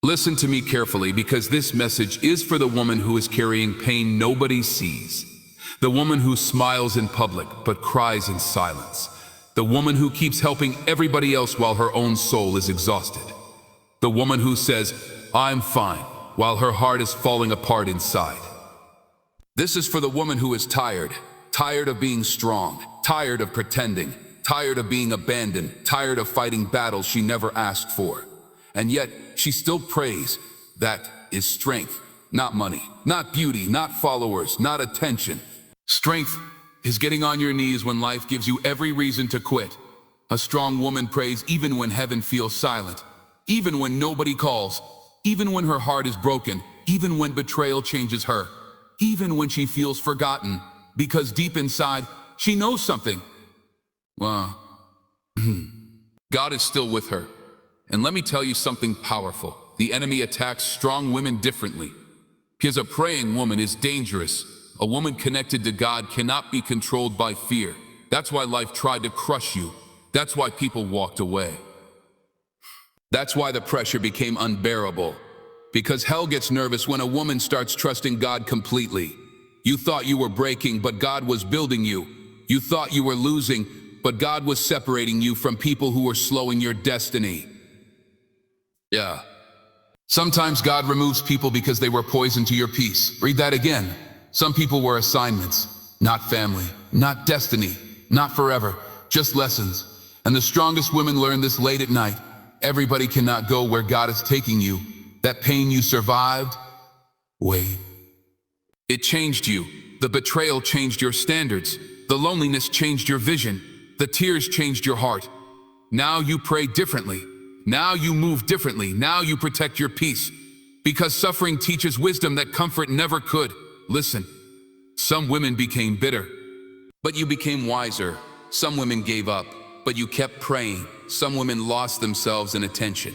Listen to me carefully, because this message is for the woman who is carrying pain nobody sees. The woman who smiles in public but cries in silence. The woman who keeps helping everybody else while her own soul is exhausted. The woman who says, "I'm fine," while her heart is falling apart inside. This is for the woman who is tired of being strong, tired of pretending, tired of being abandoned, tired of fighting battles she never asked for. And yet, she still prays. That is strength, not money, not beauty, not followers, not attention. Strength is getting on your knees when life gives you every reason to quit. A strong woman prays even when heaven feels silent, even when nobody calls, even when her heart is broken, even when betrayal changes her, even when she feels forgotten, because deep inside, she knows something. Well, God is still with her. And let me tell you something powerful. The enemy attacks strong women differently. Because a praying woman is dangerous. A woman connected to God cannot be controlled by fear. That's why life tried to crush you. That's why people walked away. That's why the pressure became unbearable. Because hell gets nervous when a woman starts trusting God completely. You thought you were breaking, but God was building you. You thought you were losing, but God was separating you from people who were slowing your destiny. Yeah. Sometimes God removes people because they were poison to your peace. Read that again. Some people were assignments, not family, not destiny, not forever, just lessons. And the strongest women learn this late at night. Everybody cannot go where God is taking you. That pain you survived, wait. It changed you. The betrayal changed your standards. The loneliness changed your vision. The tears changed your heart. Now you pray differently. Now you move differently. Now you protect your peace. Because suffering teaches wisdom that comfort never could. Listen, some women became bitter, but you became wiser. Some women gave up, but you kept praying. Some women lost themselves in attention,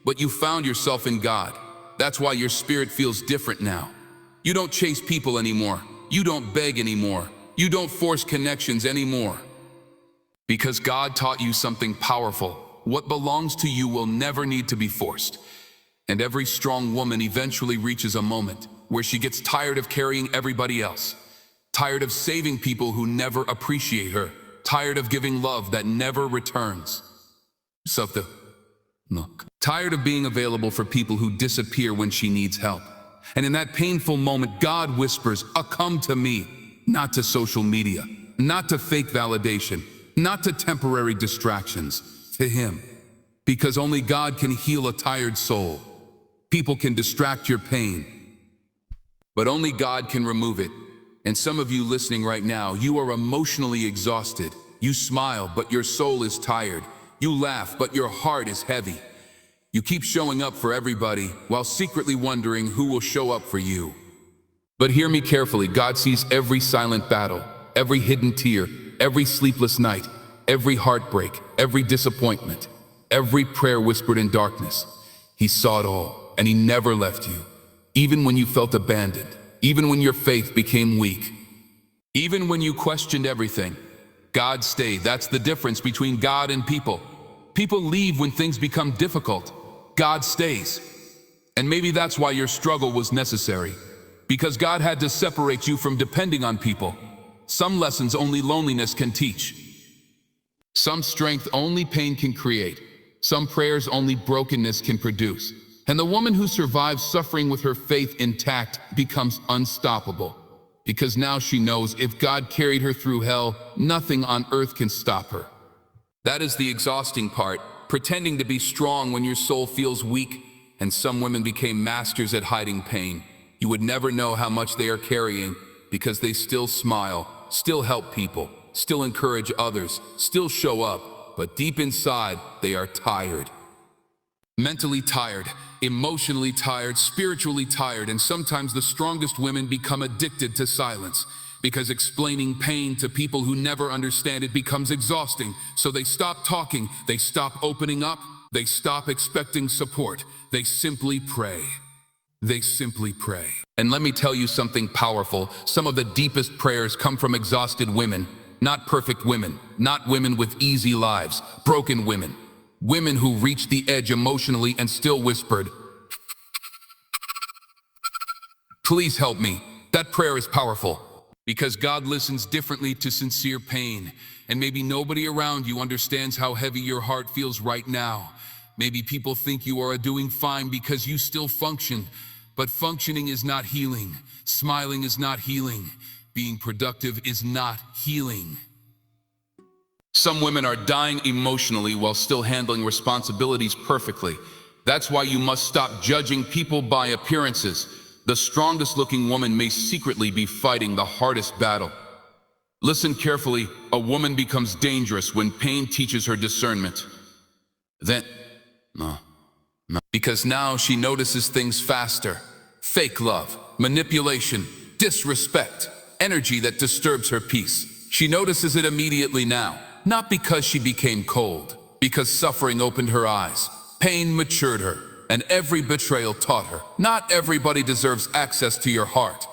but you found yourself in God. That's why your spirit feels different now. You don't chase people anymore. You don't beg anymore. You don't force connections anymore. Because God taught you something powerful. What belongs to you will never need to be forced. And every strong woman eventually reaches a moment where she gets tired of carrying everybody else, tired of saving people who never appreciate her, tired of giving love that never returns. Tired of being available for people who disappear when she needs help. And in that painful moment, God whispers, "Come to me," not to social media, not to fake validation, not to temporary distractions, to Him. Because only God can heal a tired soul. People can distract your pain, but only God can remove it. And some of you listening right now, you are emotionally exhausted. You smile, but your soul is tired. You laugh, but your heart is heavy. You keep showing up for everybody while secretly wondering who will show up for you. But hear me carefully. God sees every silent battle, every hidden tear, every sleepless night, every heartbreak, every disappointment, every prayer whispered in darkness. He saw it all, and He never left you. Even when you felt abandoned, even when your faith became weak, even when you questioned everything, God stayed. That's the difference between God and people. People leave when things become difficult. God stays. And maybe that's why your struggle was necessary, because God had to separate you from depending on people. Some lessons only loneliness can teach. Some strength only pain can create. Some prayers only brokenness can produce. And the woman who survives suffering with her faith intact becomes unstoppable. Because now she knows if God carried her through hell, nothing on earth can stop her. That is the exhausting part, pretending to be strong when your soul feels weak. And some women became masters at hiding pain. You would never know how much they are carrying, because they still smile, still help people, still encourage others, still show up, but deep inside, they are tired. Mentally tired, emotionally tired, spiritually tired, and sometimes the strongest women become addicted to silence, because explaining pain to people who never understand it becomes exhausting. So they stop talking, they stop opening up, they stop expecting support. They simply pray. They simply pray. And let me tell you something powerful. Some of the deepest prayers come from exhausted women, not perfect women, not women with easy lives, broken women. Women who reached the edge emotionally and still whispered, Please help me. That prayer is powerful. Because God listens differently to sincere pain. And maybe nobody around you understands how heavy your heart feels right now. Maybe people think you are doing fine because you still function. But functioning is not healing. Smiling is not healing. Being productive is not healing. Some women are dying emotionally while still handling responsibilities perfectly. That's why you must stop judging people by appearances. The strongest looking woman may secretly be fighting the hardest battle. Listen carefully, a woman becomes dangerous when pain teaches her discernment. Because now she notices things faster. Fake love, manipulation, disrespect, energy that disturbs her peace. She notices it immediately now, not because she became cold, because suffering opened her eyes, pain matured her, and every betrayal taught her. Not everybody deserves access to your heart.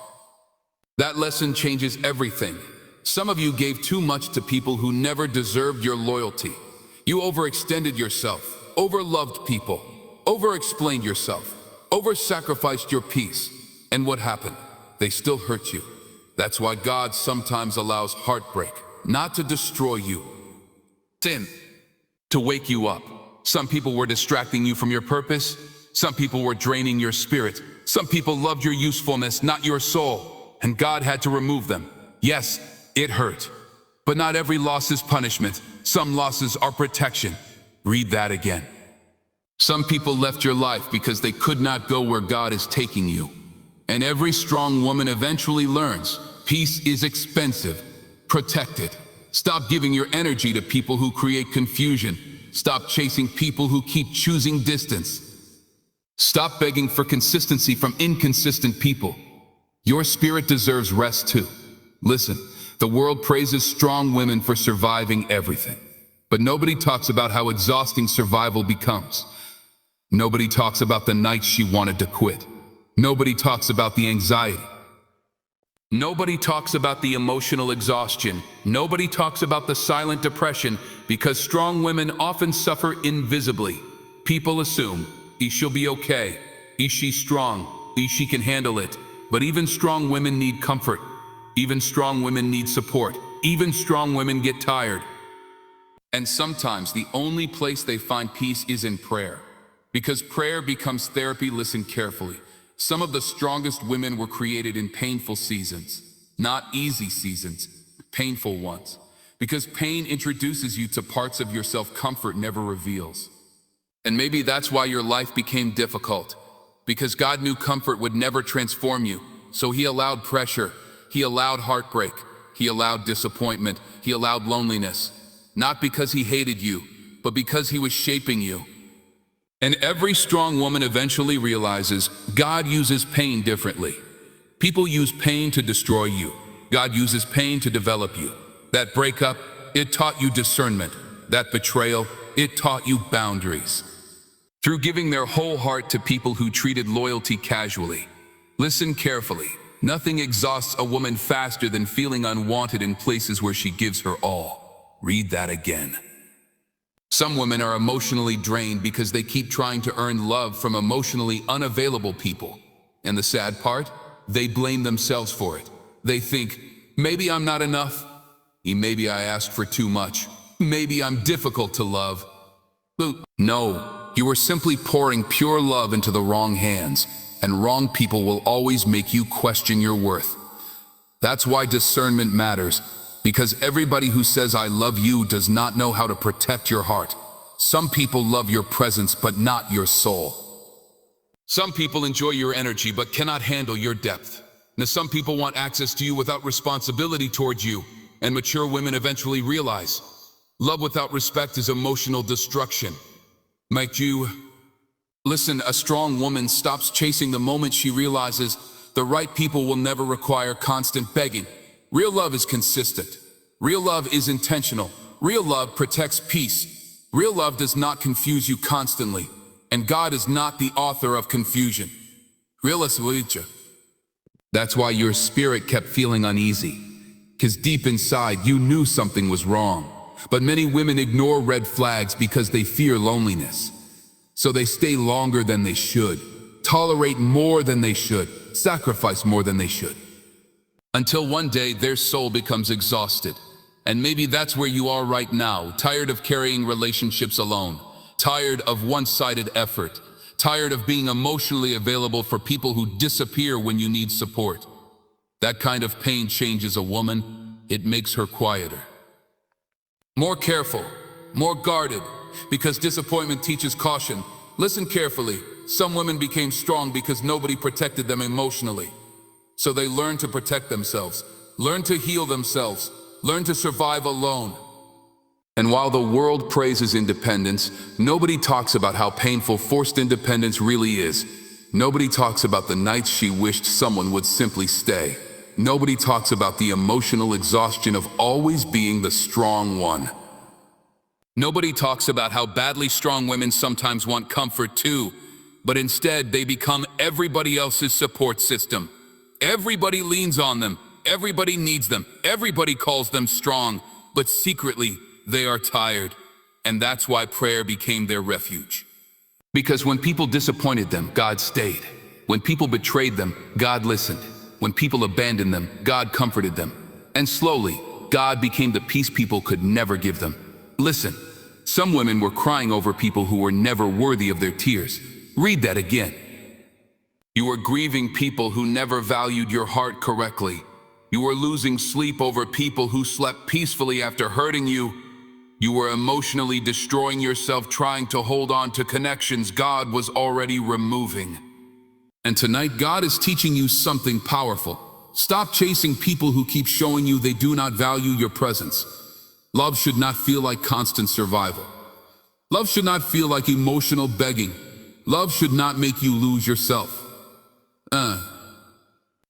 That lesson changes everything. Some of you gave too much to people who never deserved your loyalty. You overextended yourself, overloved people, overexplained yourself, oversacrificed your peace. And what happened? They still hurt you. That's why God sometimes allows heartbreak, not to destroy you, to wake you up. Some people were distracting you from your purpose. Some people were draining your spirit. Some people loved your usefulness, not your soul. And God had to remove them. Yes, it hurt. But not every loss is punishment. Some losses are protection. Read that again. Some people left your life because they could not go where God is taking you. And every strong woman eventually learns, peace is expensive. Protect it. Stop giving your energy to people who create confusion. Stop chasing people who keep choosing distance. Stop begging for consistency from inconsistent people. Your spirit deserves rest too. Listen, the world praises strong women for surviving everything. But nobody talks about how exhausting survival becomes. Nobody talks about the nights she wanted to quit. Nobody talks about the anxiety. Nobody talks about the emotional exhaustion. Nobody talks about the silent depression, because strong women often suffer invisibly. People assume, she'll be okay. She's strong. She can handle it. But even strong women need comfort. Even strong women need support. Even strong women get tired. And sometimes the only place they find peace is in prayer. Because prayer becomes therapy. Listen carefully. Some of the strongest women were created in painful seasons. Not easy seasons, painful ones. Because pain introduces you to parts of yourself comfort never reveals. And maybe that's why your life became difficult. Because God knew comfort would never transform you. So He allowed pressure. He allowed heartbreak. He allowed disappointment. He allowed loneliness. Not because He hated you, but because He was shaping you. And every strong woman eventually realizes God uses pain differently. People use pain to destroy you. God uses pain to develop you. That breakup, it taught you discernment. That betrayal, it taught you boundaries. Through giving their whole heart to people who treated loyalty casually. Listen carefully. Nothing exhausts a woman faster than feeling unwanted in places where she gives her all. Read that again. Some women are emotionally drained because they keep trying to earn love from emotionally unavailable people. And the sad part? They blame themselves for it. They think, maybe I'm not enough. Maybe I asked for too much. Maybe I'm difficult to love. No, you are simply pouring pure love into the wrong hands, and wrong people will always make you question your worth. That's why discernment matters. Because everybody who says I love you does not know how to protect your heart. Some people love your presence but not your soul. Some people enjoy your energy but cannot handle your depth. Now some people want access to you without responsibility towards you. And mature women eventually realize, love without respect is emotional destruction. Might you listen, a strong woman stops chasing the moment she realizes the right people will never require constant begging. Real love is consistent. Real love is intentional. Real love protects peace. Real love does not confuse you constantly. And God is not the author of confusion. That's why your spirit kept feeling uneasy. Because deep inside you knew something was wrong. But many women ignore red flags because they fear loneliness. So they stay longer than they should. tolerate more than they should, sacrifice more than they should. Until one day their soul becomes exhausted. And maybe that's where you are right now, tired of carrying relationships alone, tired of one-sided effort, tired of being emotionally available for people who disappear when you need support. That kind of pain changes a woman. It makes her quieter, more careful, more guarded, because disappointment teaches caution. Listen carefully. Some women became strong because nobody protected them emotionally. So they learned to protect themselves, learned to heal themselves, learned to survive alone. And while the world praises independence, nobody talks about how painful forced independence really is. Nobody talks about the nights she wished someone would simply stay. Nobody talks about the emotional exhaustion of always being the strong one. Nobody talks about how badly strong women sometimes want comfort too, but instead they become everybody else's support system. Everybody leans on them, everybody needs them, everybody calls them strong, but secretly they are tired. And that's why prayer became their refuge. Because when people disappointed them, God stayed. When people betrayed them, God listened. When people abandoned them, God comforted them. And slowly, God became the peace people could never give them. Listen, some women were crying over people who were never worthy of their tears. Read that again. You were grieving people who never valued your heart correctly. You were losing sleep over people who slept peacefully after hurting you. You were emotionally destroying yourself trying to hold on to connections God was already removing. And tonight, God is teaching you something powerful. Stop chasing people who keep showing you they do not value your presence. Love should not feel like constant survival. Love should not feel like emotional begging. Love should not make you lose yourself.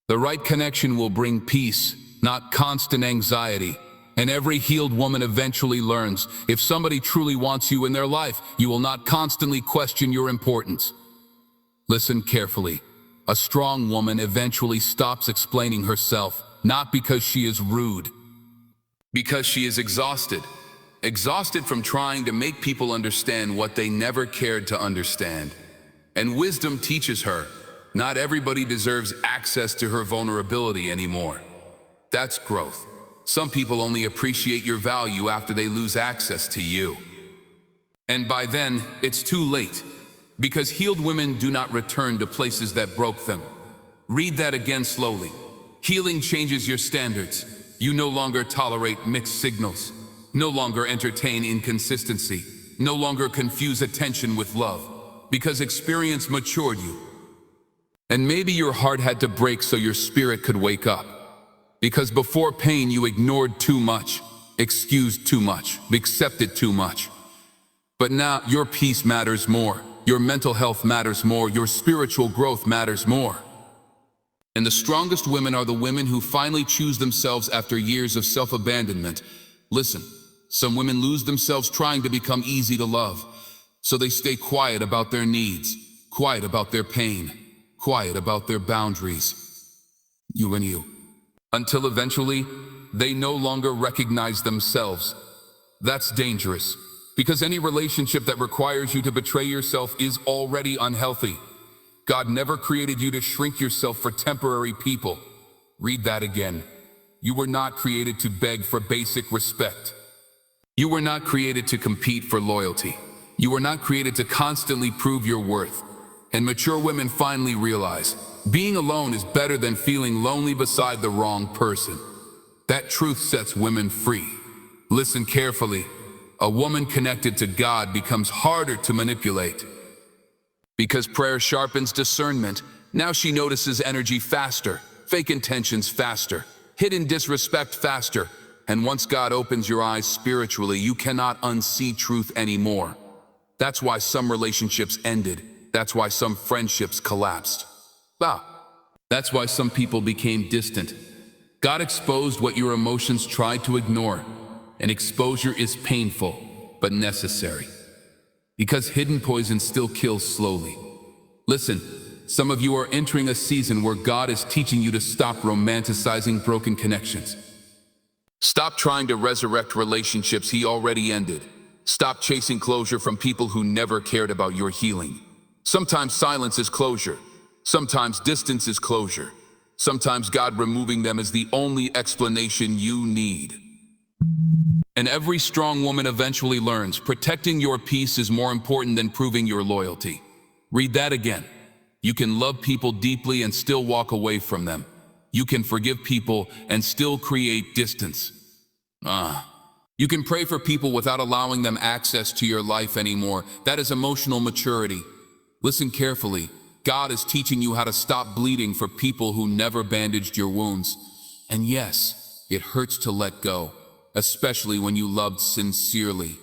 The right connection will bring peace, not constant anxiety. And every healed woman eventually learns, if somebody truly wants you in their life, you will not constantly question your importance. Listen carefully. A strong woman eventually stops explaining herself, not because she is rude, because she is exhausted. Exhausted from trying to make people understand what they never cared to understand. And wisdom teaches her, not everybody deserves access to her vulnerability anymore. That's growth. Some people only appreciate your value after they lose access to you. And by then, it's too late. Because healed women do not return to places that broke them. Read that again slowly. Healing changes your standards. You no longer tolerate mixed signals. No longer entertain inconsistency. No longer confuse attention with love. Because experience matured you. And maybe your heart had to break so your spirit could wake up. Because before pain you ignored too much, excused too much, accepted too much. But now your peace matters more. Your mental health matters more, your spiritual growth matters more. And the strongest women are the women who finally choose themselves after years of self-abandonment. Listen, some women lose themselves trying to become easy to love. So they stay quiet about their needs, quiet about their pain, quiet about their boundaries. You and you. Until eventually, they no longer recognize themselves. That's dangerous. Because any relationship that requires you to betray yourself is already unhealthy. God never created you to shrink yourself for temporary people. Read that again. You were not created to beg for basic respect. You were not created to compete for loyalty. You were not created to constantly prove your worth. And mature women finally realize, being alone is better than feeling lonely beside the wrong person. That truth sets women free. Listen carefully. A woman connected to God becomes harder to manipulate. Because prayer sharpens discernment, now she notices energy faster, fake intentions faster, hidden disrespect faster. And once God opens your eyes spiritually, you cannot unsee truth anymore. That's why some relationships ended. That's why some friendships collapsed. That's why some people became distant. God exposed what your emotions tried to ignore. And exposure is painful, but necessary. Because hidden poison still kills slowly. Listen, some of you are entering a season where God is teaching you to stop romanticizing broken connections. Stop trying to resurrect relationships He already ended. Stop chasing closure from people who never cared about your healing. Sometimes silence is closure. Sometimes distance is closure. Sometimes God removing them is the only explanation you need. And every strong woman eventually learns protecting your peace is more important than proving your loyalty. Read that again. You can love people deeply and still walk away from them. You can forgive people and still create distance. You can pray for people without allowing them access to your life anymore. That is emotional maturity. Listen carefully. God is teaching you how to stop bleeding for people who never bandaged your wounds. And yes, it hurts to let go, especially when you loved sincerely.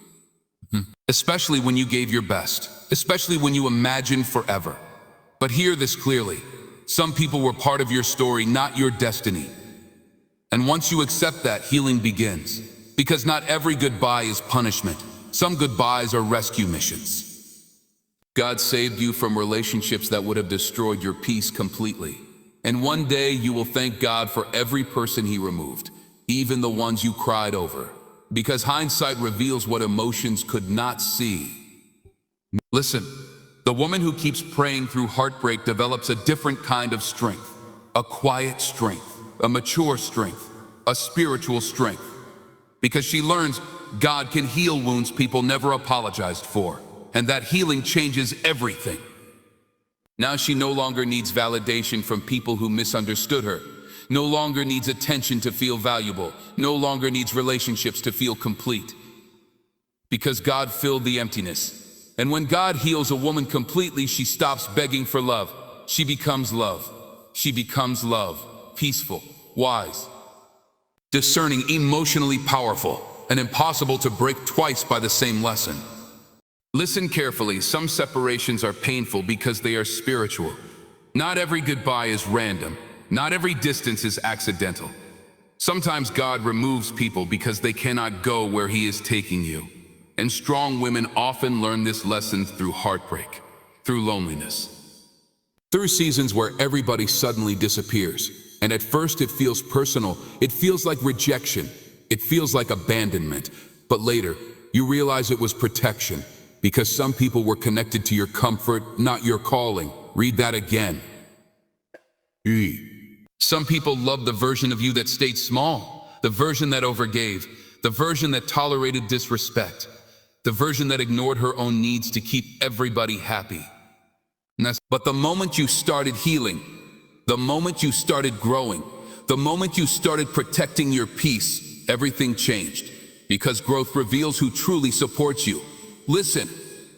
Especially when you gave your best. Especially when you imagined forever. But hear this clearly. Some people were part of your story, not your destiny. And once you accept that, healing begins. Because not every goodbye is punishment. Some goodbyes are rescue missions. God saved you from relationships that would have destroyed your peace completely. And one day you will thank God for every person He removed, even the ones you cried over. Because hindsight reveals what emotions could not see. Listen, the woman who keeps praying through heartbreak develops a different kind of strength. A quiet strength, a mature strength, a spiritual strength. Because she learns God can heal wounds people never apologized for. And that healing changes everything. Now she no longer needs validation from people who misunderstood her. No longer needs attention to feel valuable. No longer needs relationships to feel complete. Because God filled the emptiness. And when God heals a woman completely, she stops begging for love. She becomes love. She becomes love. Peaceful, wise, discerning, emotionally powerful, and impossible to break twice by the same lesson. Listen carefully, some separations are painful because they are spiritual. Not every goodbye is random. Not every distance is accidental. Sometimes God removes people because they cannot go where He is taking you. And strong women often learn this lesson through heartbreak, through loneliness, through seasons where everybody suddenly disappears. And at first it feels personal. It feels like rejection. It feels like abandonment. But later, you realize it was protection. Because some people were connected to your comfort, not your calling. Read that again. Some people loved the version of you that stayed small, the version that overgave, the version that tolerated disrespect, the version that ignored her own needs to keep everybody happy. But the moment you started healing, the moment you started growing, the moment you started protecting your peace, everything changed. Because growth reveals who truly supports you. Listen,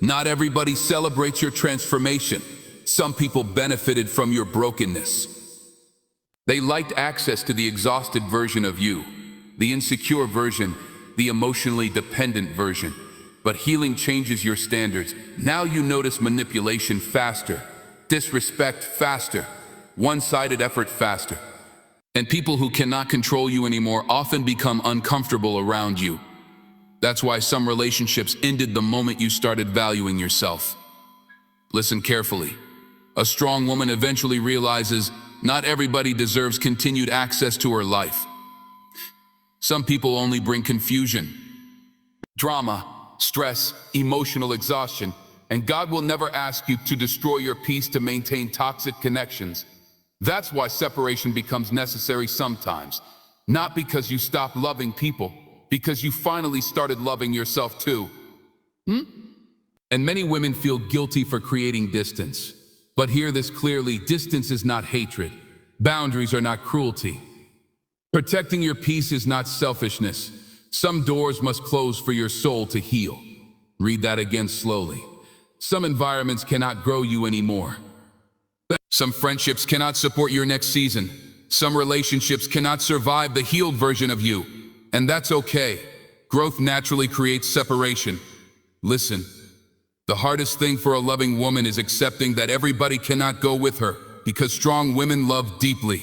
not everybody celebrates your transformation. Some people benefited from your brokenness. They liked access to the exhausted version of you, the insecure version, the emotionally dependent version. But healing changes your standards. Now you notice manipulation faster, disrespect faster, one-sided effort faster. And people who cannot control you anymore often become uncomfortable around you. That's why some relationships ended the moment you started valuing yourself. Listen carefully. A strong woman eventually realizes not everybody deserves continued access to her life. Some people only bring confusion, drama, stress, emotional exhaustion, and God will never ask you to destroy your peace to maintain toxic connections. That's why separation becomes necessary sometimes. Not because you stop loving people, because you finally started loving yourself too. And many women feel guilty for creating distance. But hear this clearly, distance is not hatred. Boundaries are not cruelty. Protecting your peace is not selfishness. Some doors must close for your soul to heal. Read that again slowly. Some environments cannot grow you anymore. Some friendships cannot support your next season. Some relationships cannot survive the healed version of you. And that's okay. Growth naturally creates separation. Listen, the hardest thing for a loving woman is accepting that everybody cannot go with her, because strong women love deeply.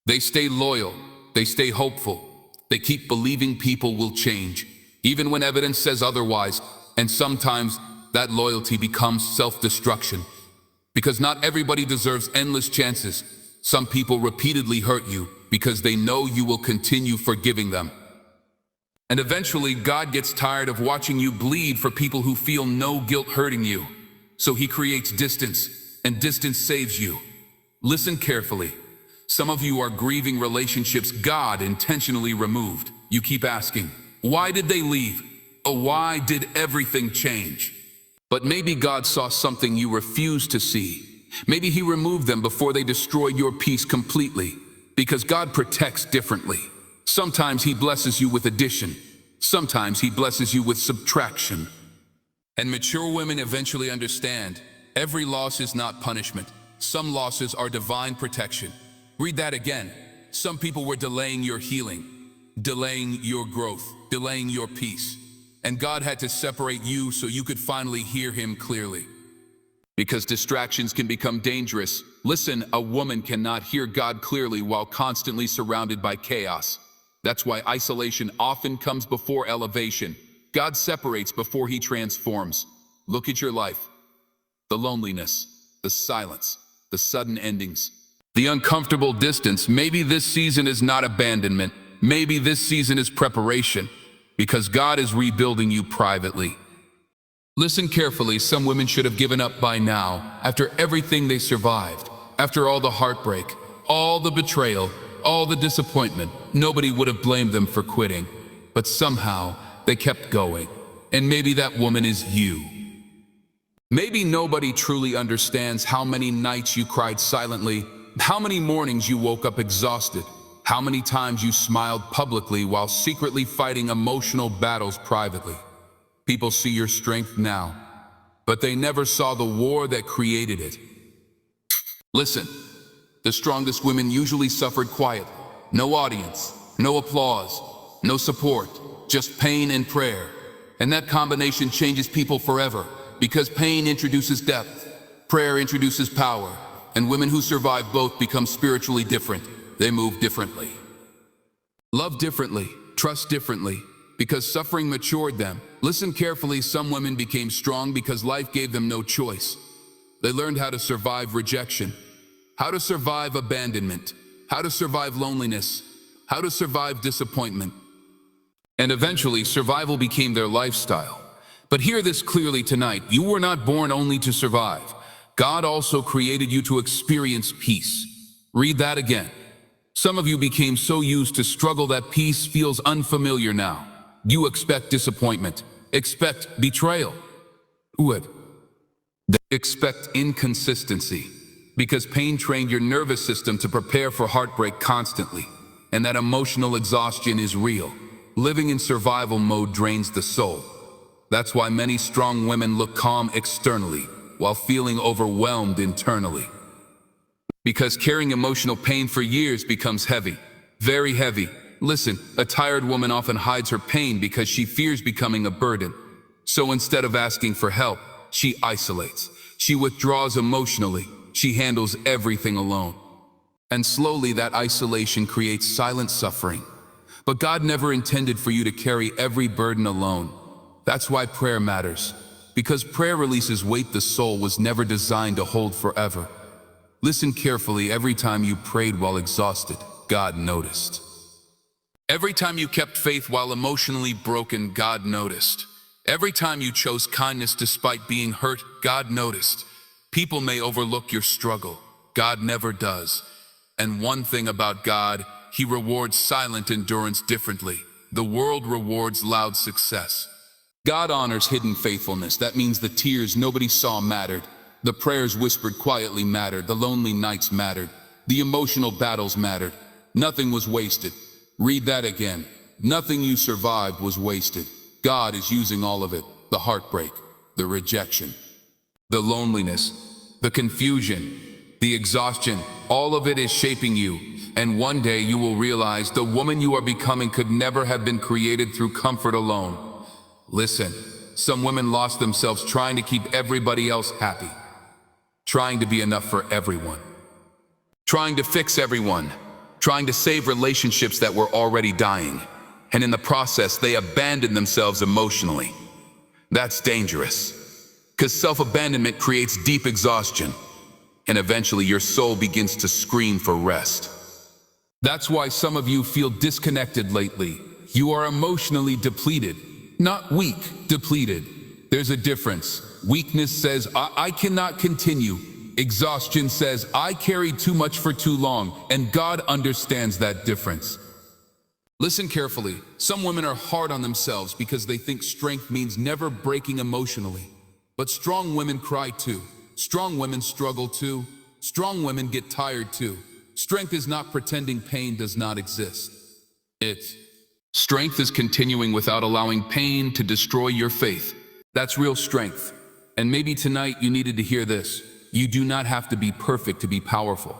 They stay loyal, they stay hopeful, they keep believing people will change, even when evidence says otherwise, and sometimes that loyalty becomes self-destruction. Because not everybody deserves endless chances. Some people repeatedly hurt you because they know you will continue forgiving them. And eventually, God gets tired of watching you bleed for people who feel no guilt hurting you. So He creates distance. and distance saves you. Listen carefully. Some of you are grieving relationships God intentionally removed. You keep asking, why did they leave? Or why did everything change? But maybe God saw something you refused to see. Maybe He removed them before they destroyed your peace completely. Because God protects differently. Sometimes He blesses you with addition. Sometimes He blesses you with subtraction. And mature women eventually understand, every loss is not punishment. Some losses are divine protection. Read that again. Some people were delaying your healing, delaying your growth, delaying your peace. And God had to separate you so you could finally hear Him clearly. Because distractions can become dangerous. Listen, a woman cannot hear God clearly while constantly surrounded by chaos. That's why isolation often comes before elevation. God separates before He transforms. Look at your life. The loneliness, the silence, the sudden endings, the uncomfortable distance. Maybe this season is not abandonment. Maybe this season is preparation, because God is rebuilding you privately. Listen carefully, some women should have given up by now, after everything they survived, after all the heartbreak, all the betrayal, all the disappointment. Nobody would have blamed them for quitting, but somehow they kept going. And maybe that woman is you. Maybe nobody truly understands how many nights you cried silently, how many mornings you woke up exhausted, how many times you smiled publicly while secretly fighting emotional battles privately. People see your strength now, but they never saw the war that created it. Listen, the strongest women usually suffered quietly. No audience, no applause, no support, just pain and prayer. And that combination changes people forever, because pain introduces depth, prayer introduces power, and women who survive both become spiritually different. They move differently. Love differently, trust differently, because suffering matured them. Listen carefully, some women became strong because life gave them no choice. They learned how to survive rejection, how to survive abandonment, how to survive loneliness, how to survive disappointment. And eventually, survival became their lifestyle. But hear this clearly tonight, you were not born only to survive. God also created you to experience peace. Read that again. Some of you became so used to struggle that peace feels unfamiliar now. You expect disappointment, expect betrayal. What? Expect inconsistency, because pain trained your nervous system to prepare for heartbreak constantly, and that emotional exhaustion is real. Living in survival mode drains the soul. That's why many strong women look calm externally, while feeling overwhelmed internally. Because carrying emotional pain for years becomes heavy, very heavy. Listen, a tired woman often hides her pain because she fears becoming a burden. So instead of asking for help, she isolates. She withdraws emotionally. She handles everything alone. And slowly that isolation creates silent suffering. But God never intended for you to carry every burden alone. That's why prayer matters. Because prayer releases weight the soul was never designed to hold forever. Listen carefully, every time you prayed while exhausted, God noticed. Every time you kept faith while emotionally broken, God noticed. Every time you chose kindness despite being hurt, God noticed. People may overlook your struggle. God never does. And one thing about God, He rewards silent endurance differently. The world rewards loud success. God honors hidden faithfulness. That means the tears nobody saw mattered. The prayers whispered quietly mattered. The lonely nights mattered. The emotional battles mattered. Nothing was wasted. Read that again. Nothing you survived was wasted. God is using all of it. The heartbreak, the rejection, the loneliness, the confusion, the exhaustion, all of it is shaping you. And one day you will realize the woman you are becoming could never have been created through comfort alone. Listen, some women lost themselves trying to keep everybody else happy, trying to be enough for everyone, trying to fix everyone, trying to save relationships that were already dying. And in the process, they abandoned themselves emotionally. That's dangerous, because self-abandonment creates deep exhaustion, and eventually your soul begins to scream for rest. That's why some of you feel disconnected lately. You are emotionally depleted, not weak, depleted. There's a difference. Weakness says, I cannot continue. Exhaustion says, I carried too much for too long, and God understands that difference. Listen carefully. Some women are hard on themselves because they think strength means never breaking emotionally. But strong women cry too. Strong women struggle too. Strong women get tired too. Strength is not pretending pain does not exist. Strength is continuing without allowing pain to destroy your faith. That's real strength. And maybe tonight you needed to hear this. You do not have to be perfect to be powerful.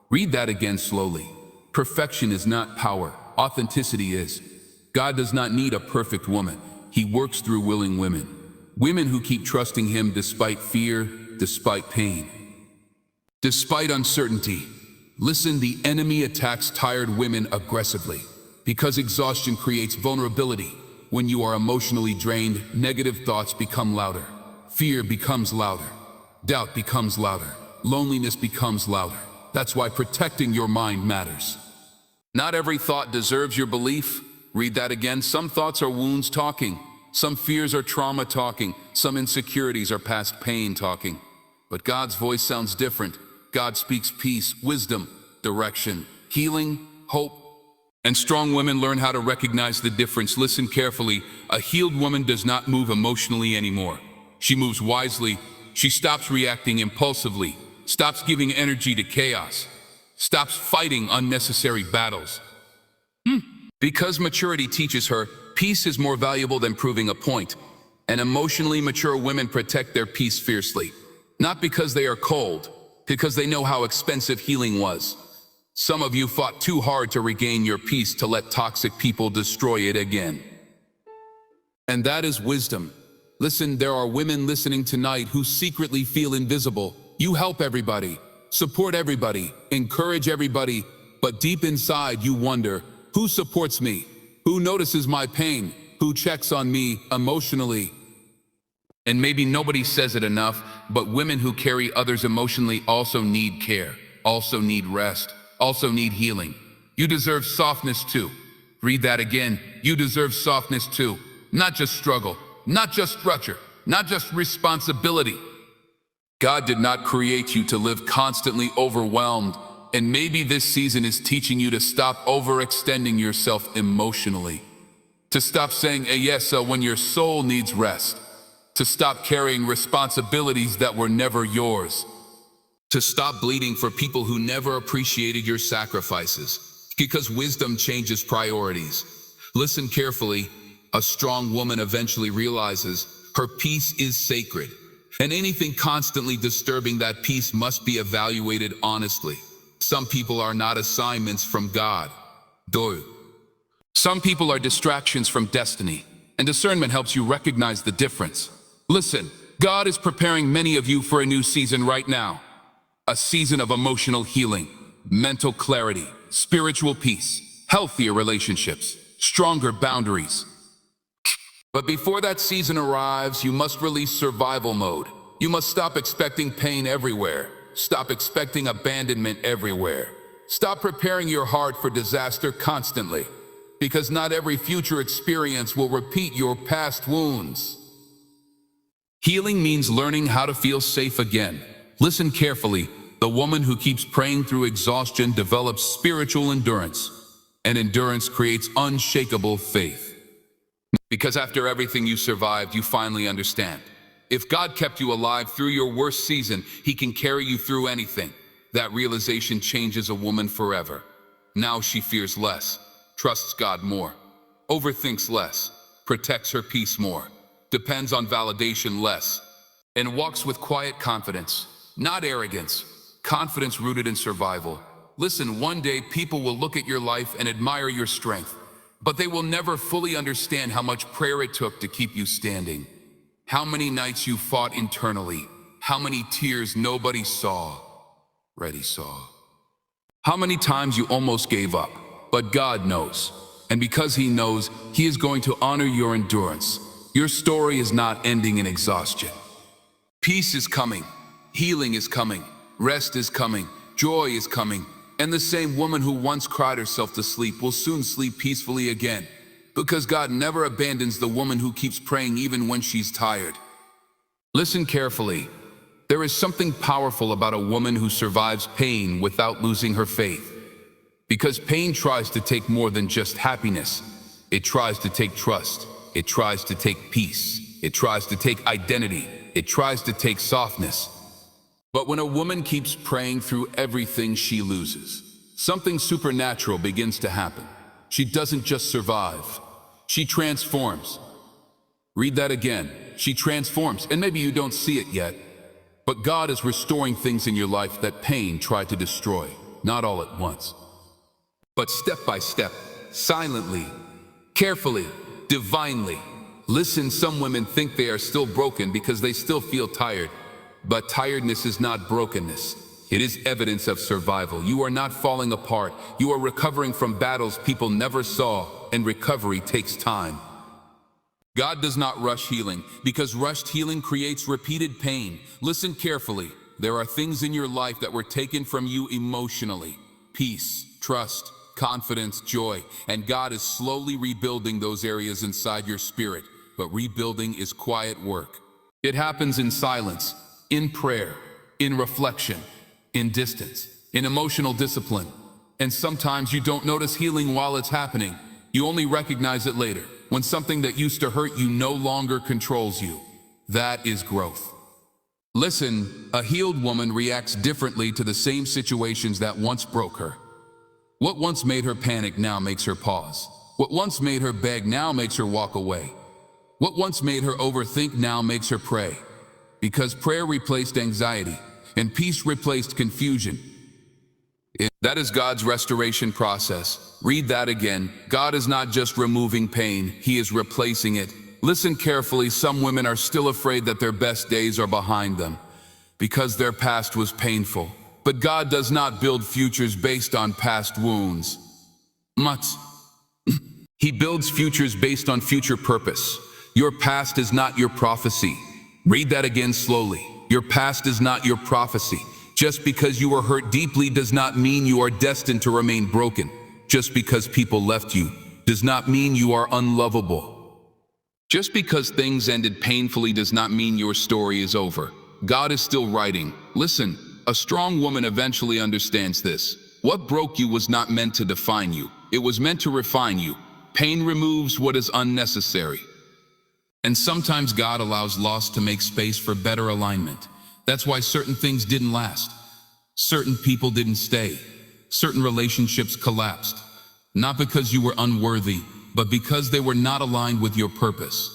Read that again slowly. Perfection is not power. Authenticity is. God does not need a perfect woman. He works through willing women. Women who keep trusting Him despite fear, despite pain, despite uncertainty. Listen, the enemy attacks tired women aggressively because exhaustion creates vulnerability. When you are emotionally drained, negative thoughts become louder. Fear becomes louder. Doubt becomes louder. Loneliness becomes louder. That's why protecting your mind matters. Not every thought deserves your belief. Read that again. Some thoughts are wounds talking. Some fears are trauma talking. Some insecurities are past pain talking. But God's voice sounds different. God speaks peace, wisdom, direction, healing, hope. And strong women learn how to recognize the difference. Listen carefully. A healed woman does not move emotionally anymore. She moves wisely. She stops reacting impulsively, stops giving energy to chaos, stops fighting unnecessary battles. Because maturity teaches her, peace is more valuable than proving a point. And emotionally mature women protect their peace fiercely. Not because they are cold, because they know how expensive healing was. Some of you fought too hard to regain your peace to let toxic people destroy it again. And that is wisdom. Listen, there are women listening tonight who secretly feel invisible. You help everybody, support everybody, encourage everybody, but deep inside you wonder, who supports me? Who notices my pain? Who checks on me emotionally? And maybe nobody says it enough, but women who carry others emotionally also need care, also need rest, also need healing. You deserve softness too. Read that again. You deserve softness too. Not just struggle, not just structure, not just responsibility. God did not create you to live constantly overwhelmed, and maybe this season is teaching you to stop overextending yourself emotionally, to stop saying a yes when your soul needs rest, to stop carrying responsibilities that were never yours, to stop bleeding for people who never appreciated your sacrifices, because wisdom changes priorities. Listen carefully. A strong woman eventually realizes her peace is sacred, and anything constantly disturbing that peace must be evaluated honestly. Some people are not assignments from God. Some people are distractions from destiny, and discernment helps you recognize the difference. Listen, God is preparing many of you for a new season right now. A season of emotional healing, mental clarity, spiritual peace, healthier relationships, stronger boundaries. But before that season arrives, you must release survival mode. You must stop expecting pain everywhere. Stop expecting abandonment everywhere. Stop preparing your heart for disaster constantly, because not every future experience will repeat your past wounds. Healing means learning how to feel safe again. Listen carefully. The woman who keeps praying through exhaustion develops spiritual endurance, and endurance creates unshakable faith. Because after everything you survived, you finally understand. If God kept you alive through your worst season, He can carry you through anything. That realization changes a woman forever. Now she fears less, trusts God more, overthinks less, protects her peace more, depends on validation less, and walks with quiet confidence, not arrogance, confidence rooted in survival. Listen, one day people will look at your life and admire your strength, but they will never fully understand how much prayer it took to keep you standing. How many nights you fought internally. How many tears nobody saw. How many times you almost gave up. But God knows. And because He knows, He is going to honor your endurance. Your story is not ending in exhaustion. Peace is coming. Healing is coming. Rest is coming. Joy is coming. And the same woman who once cried herself to sleep will soon sleep peacefully again. Because God never abandons the woman who keeps praying even when she's tired. Listen carefully. There is something powerful about a woman who survives pain without losing her faith. Because pain tries to take more than just happiness. It tries to take trust. It tries to take peace. It tries to take identity. It tries to take softness. But when a woman keeps praying through everything she loses, something supernatural begins to happen. She doesn't just survive. She transforms. Read that again. She transforms. And maybe you don't see it yet, but God is restoring things in your life that pain tried to destroy. Not all at once, but step by step, silently, carefully, divinely. Listen, some women think they are still broken because they still feel tired. But tiredness is not brokenness. It is evidence of survival. You are not falling apart. You are recovering from battles people never saw, and recovery takes time. God does not rush healing, because rushed healing creates repeated pain. Listen carefully. There are things in your life that were taken from you emotionally. Peace, trust, confidence, joy, and God is slowly rebuilding those areas inside your spirit. But rebuilding is quiet work. It happens in silence, in prayer, in reflection, in distance, in emotional discipline. And sometimes you don't notice healing while it's happening. You only recognize it later, when something that used to hurt you no longer controls you. That is growth. Listen, a healed woman reacts differently to the same situations that once broke her. What once made her panic now makes her pause. What once made her beg now makes her walk away. What once made her overthink now makes her pray. Because prayer replaced anxiety, and peace replaced confusion. That is God's restoration process. Read that again. God is not just removing pain, He is replacing it. Listen carefully, some women are still afraid that their best days are behind them because their past was painful. But God does not build futures based on past wounds. He builds futures based on future purpose. Your past is not your prophecy. Read that again slowly. Your past is not your prophecy. Just because you were hurt deeply does not mean you are destined to remain broken. Just because people left you does not mean you are unlovable. Just because things ended painfully does not mean your story is over. God is still writing. Listen, a strong woman eventually understands this. What broke you was not meant to define you. It was meant to refine you. Pain removes what is unnecessary. And sometimes God allows loss to make space for better alignment. That's why certain things didn't last. Certain people didn't stay. Certain relationships collapsed. Not because you were unworthy, but because they were not aligned with your purpose.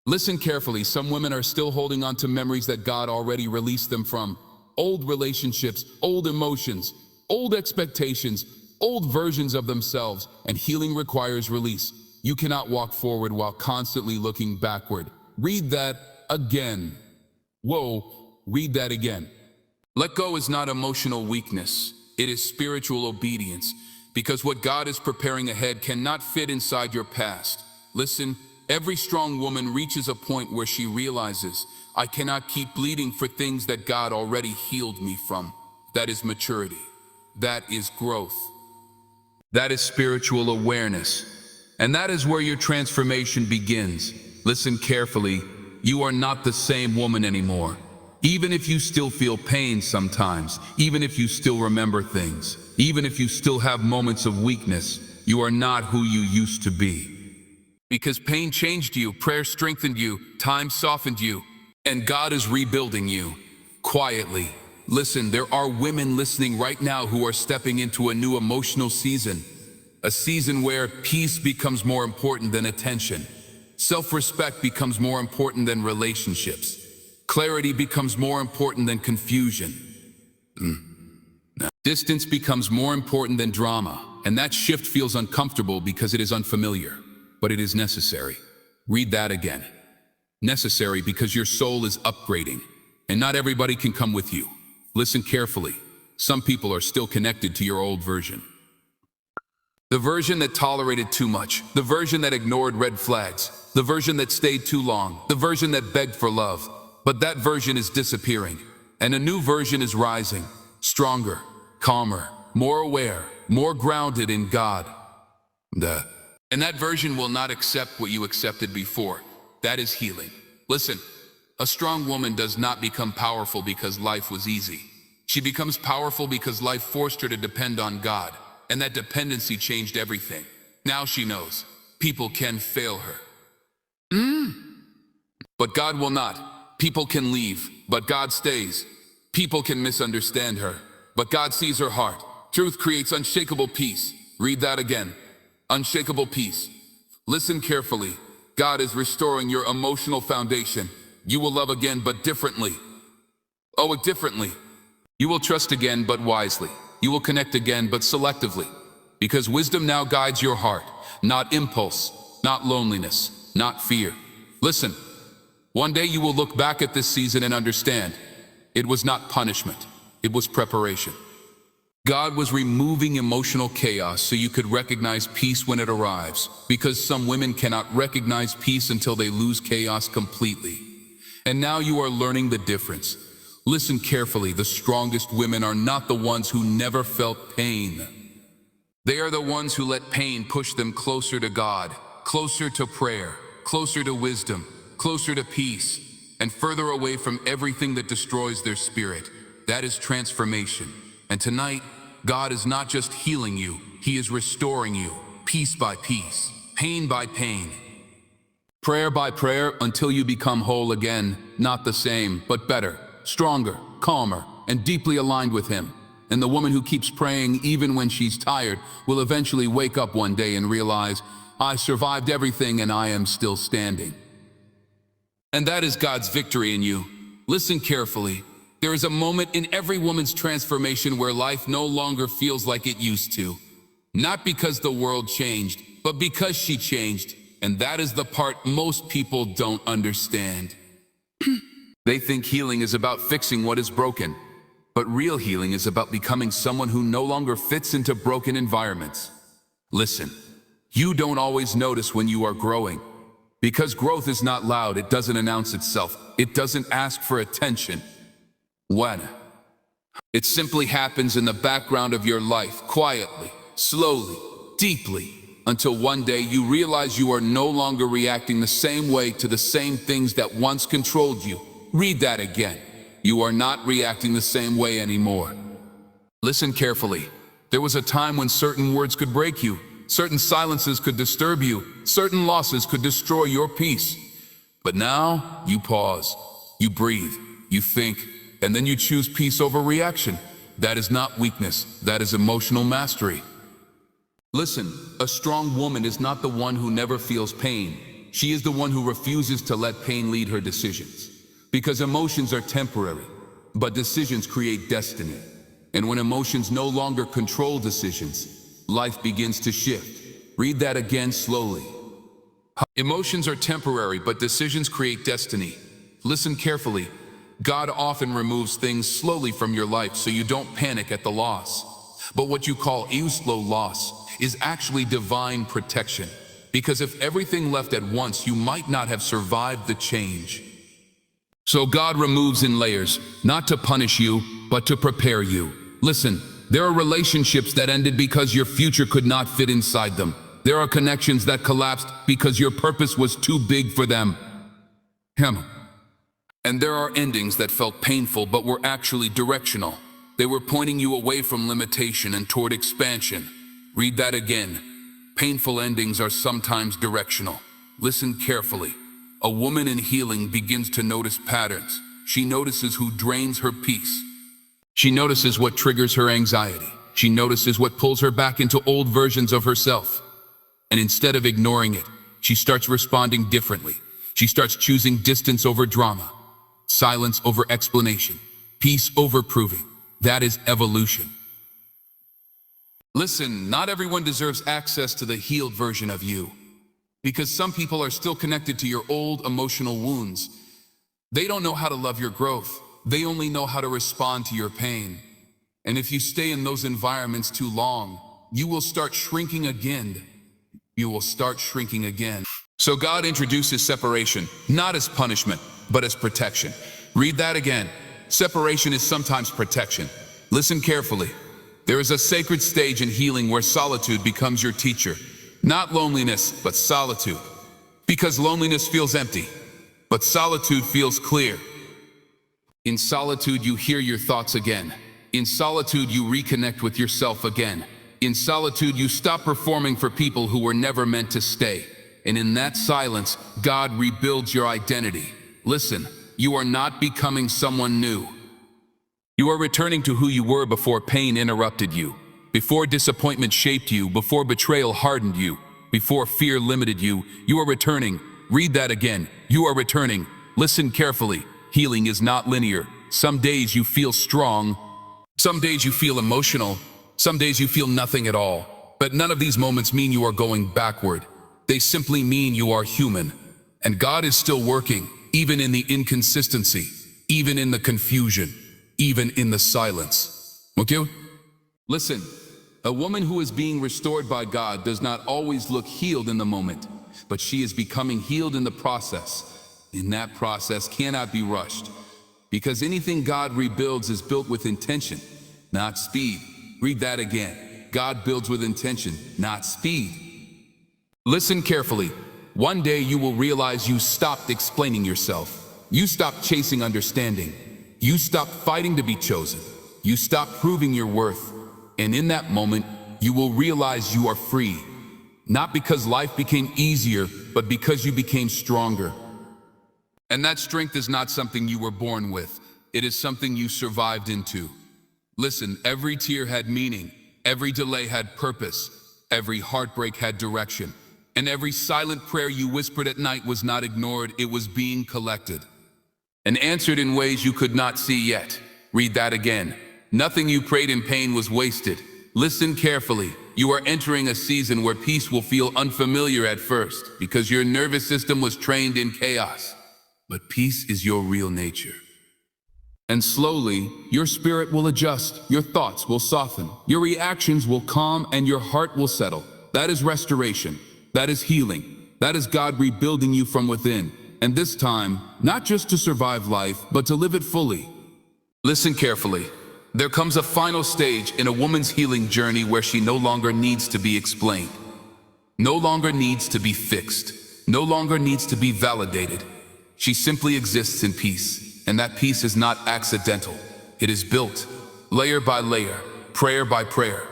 Listen carefully, some women are still holding on to memories that God already released them from. Old relationships, old emotions, old expectations, old versions of themselves, and healing requires release. You cannot walk forward while constantly looking backward. Read that again. Whoa, read that again. Let go is not emotional weakness. It is spiritual obedience, because what God is preparing ahead cannot fit inside your past. Listen, every strong woman reaches a point where she realizes, I cannot keep bleeding for things that God already healed me from. That is maturity. That is growth. That is spiritual awareness. And that is where your transformation begins. Listen carefully, you are not the same woman anymore. Even if you still feel pain sometimes, even if you still remember things, even if you still have moments of weakness, you are not who you used to be. Because pain changed you, prayer strengthened you, time softened you, and God is rebuilding you, quietly. Listen, there are women listening right now who are stepping into a new emotional season. A season where peace becomes more important than attention. Self-respect becomes more important than relationships. Clarity becomes more important than confusion. Distance becomes more important than drama. And that shift feels uncomfortable because it is unfamiliar. But it is necessary. Read that again. Necessary because your soul is upgrading. And not everybody can come with you. Listen carefully. Some people are still connected to your old version. The version that tolerated too much, the version that ignored red flags, the version that stayed too long, the version that begged for love. But that version is disappearing, and a new version is rising, stronger, calmer, more aware, more grounded in God. And that version will not accept what you accepted before. That is healing. Listen, A strong woman does not become powerful because life was easy. She becomes powerful because life forced her to depend on God, and that dependency changed everything. Now she knows people can fail her. But God will not. People can leave, but God stays. People can misunderstand her, but God sees her heart. Truth creates unshakable peace. Read that again. Unshakable peace. Listen carefully. God is restoring your emotional foundation. You will love again, but differently. Oh, differently. You will trust again, but wisely. You will connect again, but selectively. Because wisdom now guides your heart, not impulse, not loneliness, not fear. Listen, one day you will look back at this season and understand it was not punishment, it was preparation. God was removing emotional chaos so you could recognize peace when it arrives, because some women cannot recognize peace until they lose chaos completely. And now you are learning the difference. Listen carefully, the strongest women are not the ones who never felt pain. They are the ones who let pain push them closer to God, closer to prayer, closer to wisdom, closer to peace, and further away from everything that destroys their spirit. That is transformation. And tonight, God is not just healing you, He is restoring you, piece by piece, pain by pain, prayer by prayer, until you become whole again, not the same, but better, stronger, calmer, and deeply aligned with Him. And the woman who keeps praying even when she's tired will eventually wake up one day and realize, I survived everything and I am still standing. And that is God's victory in you. Listen carefully. There is a moment in every woman's transformation where life no longer feels like it used to. Not because the world changed, but because she changed. And that is the part most people don't understand. They think healing is about fixing what is broken. But real healing is about becoming someone who no longer fits into broken environments. Listen, you don't always notice when you are growing. Because growth is not loud, it doesn't announce itself. It doesn't ask for attention. When? It simply happens in the background of your life, quietly, slowly, deeply, until one day you realize you are no longer reacting the same way to the same things that once controlled you. Read that again. You are not reacting the same way anymore. Listen carefully. There was a time when certain words could break you, certain silences could disturb you, certain losses could destroy your peace. But now, you pause, you breathe, you think, and then you choose peace over reaction. That is not weakness, that is emotional mastery. Listen, a strong woman is not the one who never feels pain. She is the one who refuses to let pain lead her decisions. Because emotions are temporary, but decisions create destiny. And when emotions no longer control decisions, life begins to shift. Read that again slowly. Emotions are temporary, but decisions create destiny. Listen carefully. God often removes things slowly from your life so you don't panic at the loss. But what you call a slow loss is actually divine protection. Because if everything left at once, you might not have survived the change. So God removes in layers, not to punish you, but to prepare you. Listen, there are relationships that ended because your future could not fit inside them. There are connections that collapsed because your purpose was too big for them. And there are endings that felt painful but were actually directional. They were pointing you away from limitation and toward expansion. Read that again. Painful endings are sometimes directional. Listen carefully. A woman in healing begins to notice patterns. She notices who drains her peace. She notices what triggers her anxiety. She notices what pulls her back into old versions of herself. And instead of ignoring it, she starts responding differently. She starts choosing distance over drama, silence over explanation, peace over proving. That is evolution. Listen, not everyone deserves access to the healed version of you. Because some people are still connected to your old emotional wounds. They don't know how to love your growth. They only know how to respond to your pain. And if you stay in those environments too long, you will start shrinking again. You will start shrinking again. So God introduces separation, not as punishment, but as protection. Read that again. Separation is sometimes protection. Listen carefully. There is a sacred stage in healing where solitude becomes your teacher. Not loneliness, but solitude. Because loneliness feels empty. But solitude feels clear. In solitude, you hear your thoughts again. In solitude, you reconnect with yourself again. In solitude, you stop performing for people who were never meant to stay. And in that silence, God rebuilds your identity. Listen, you are not becoming someone new. You are returning to who you were before pain interrupted you, before disappointment shaped you, before betrayal hardened you, before fear limited you. You are returning. Read that again. You are returning. Listen carefully. Healing is not linear. Some days you feel strong. Some days you feel emotional. Some days you feel nothing at all. But none of these moments mean you are going backward. They simply mean you are human. And God is still working, even in the inconsistency, even in the confusion, even in the silence. Okay? Listen, a woman who is being restored by God does not always look healed in the moment, but she is becoming healed in the process. And that process cannot be rushed, because anything God rebuilds is built with intention, not speed. Read that again. God builds with intention, not speed. Listen carefully. One day you will realize you stopped explaining yourself. You stopped chasing understanding. You stopped fighting to be chosen. You stopped proving your worth. And in that moment, you will realize you are free. Not because life became easier, but because you became stronger. And that strength is not something you were born with. It is something you survived into. Listen, every tear had meaning. Every delay had purpose. Every heartbreak had direction. And every silent prayer you whispered at night was not ignored. It was being collected and answered in ways you could not see yet. Read that again. Nothing you prayed in pain was wasted. Listen carefully. You are entering a season where peace will feel unfamiliar at first because your nervous system was trained in chaos. But peace is your real nature. And slowly, your spirit will adjust, your thoughts will soften, your reactions will calm, and your heart will settle. That is restoration. That is healing. That is God rebuilding you from within. And this time, not just to survive life, but to live it fully. Listen carefully. There comes a final stage in a woman's healing journey where she no longer needs to be explained, no longer needs to be fixed, no longer needs to be validated. She simply exists in peace, and that peace is not accidental. It is built, layer by layer, prayer by prayer,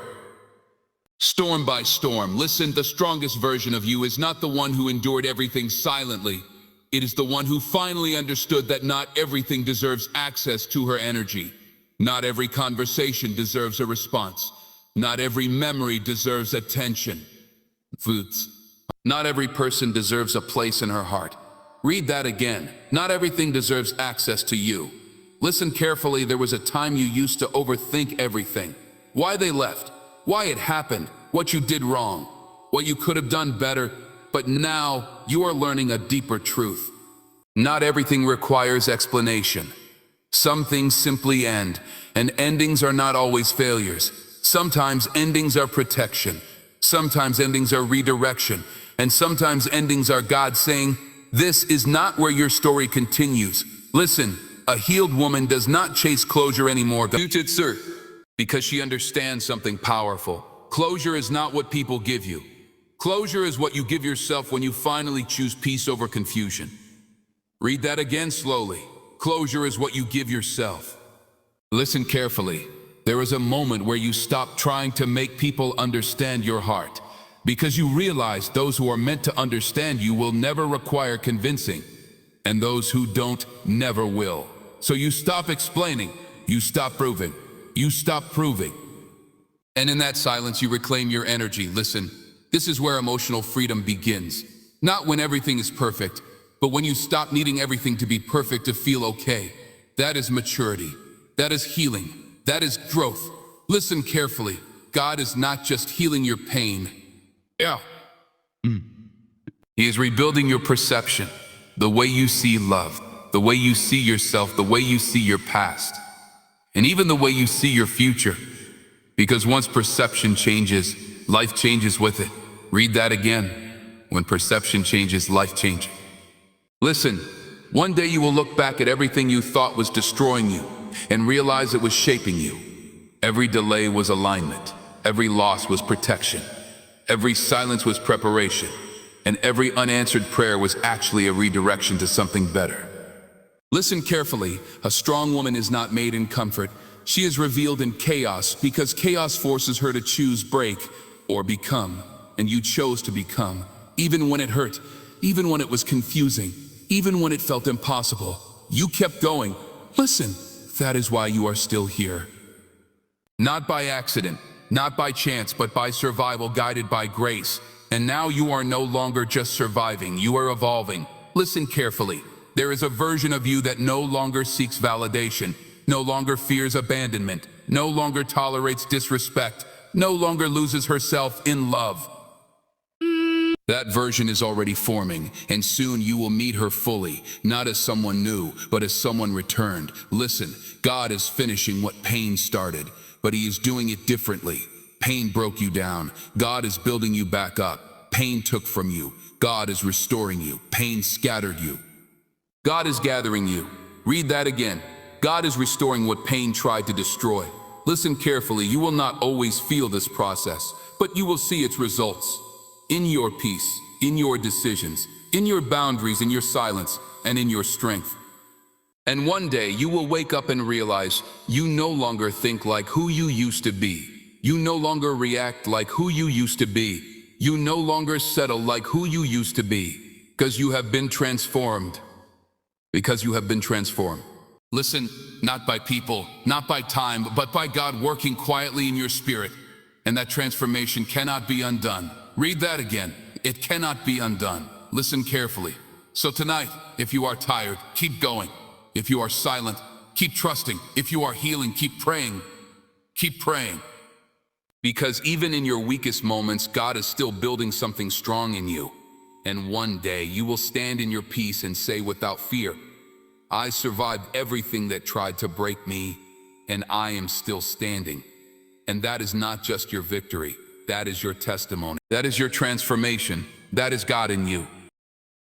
storm by storm. Listen, the strongest version of you is not the one who endured everything silently. It is the one who finally understood that not everything deserves access to her energy. Not every conversation deserves a response. Not every memory deserves attention. Not every person deserves a place in her heart. Read that again. Not everything deserves access to you. Listen carefully. There was a time you used to overthink everything. Why they left, why it happened, what you did wrong, what you could have done better. But now you are learning a deeper truth. Not everything requires explanation. Some things simply end, and endings are not always failures. Sometimes endings are protection. Sometimes endings are redirection. And sometimes endings are God saying, this is not where your story continues. Listen, a healed woman does not chase closure anymore because she understands something powerful. Closure is not what people give you. Closure is what you give yourself when you finally choose peace over confusion. Read that again slowly. Closure is what you give yourself. Listen carefully. There is a moment where you stop trying to make people understand your heart, because you realize those who are meant to understand you will never require convincing, and those who don't never will. So you stop explaining, you stop proving, you stop proving. And in that silence, you reclaim your energy. Listen, this is where emotional freedom begins. Not when everything is perfect, but when you stop needing everything to be perfect to feel okay. That is maturity. That is healing. That is growth. Listen carefully. God is not just healing your pain. He is rebuilding your perception, the way you see love, the way you see yourself, the way you see your past, and even the way you see your future. Because once perception changes, life changes with it. Read that again. When perception changes, life changes. Listen, one day you will look back at everything you thought was destroying you and realize it was shaping you. Every delay was alignment. Every loss was protection. Every silence was preparation. and every unanswered prayer was actually a redirection to something better. Listen carefully. A strong woman is not made in comfort. She is revealed in chaos, because chaos forces her to choose break or become. And you chose to become, even when it hurt, even when it was confusing, even when it felt impossible. You kept going. Listen, that is why you are still here. Not by accident, not by chance, but by survival, guided by grace. And now you are no longer just surviving, you are evolving. Listen carefully. There is a version of you that no longer seeks validation, no longer fears abandonment, no longer tolerates disrespect, no longer loses herself in love. That version is already forming, and soon you will meet her fully, not as someone new, but as someone returned. Listen, God is finishing what pain started, but He is doing it differently. Pain broke you down. God is building you back up. Pain took from you. God is restoring you. Pain scattered you. God is gathering you. Read that again. God is restoring what pain tried to destroy. Listen carefully. You will not always feel this process, but you will see its results. In your peace, in your decisions, in your boundaries, in your silence, and in your strength. And one day you will wake up and realize you no longer think like who you used to be. You no longer react like who you used to be. You no longer settle like who you used to be, because you have been transformed. Because you have been transformed. Listen, not by people, not by time, but by God working quietly in your spirit. And that transformation cannot be undone. Read that again. It cannot be undone. Listen carefully. So tonight, if you are tired, keep going. If you are silent, keep trusting. If you are healing, keep praying. Keep praying. Because even in your weakest moments, God is still building something strong in you. And one day you will stand in your peace and say without fear, I survived everything that tried to break me, and I am still standing. And that is not just your victory. That is your testimony. That is your transformation. That is God in you.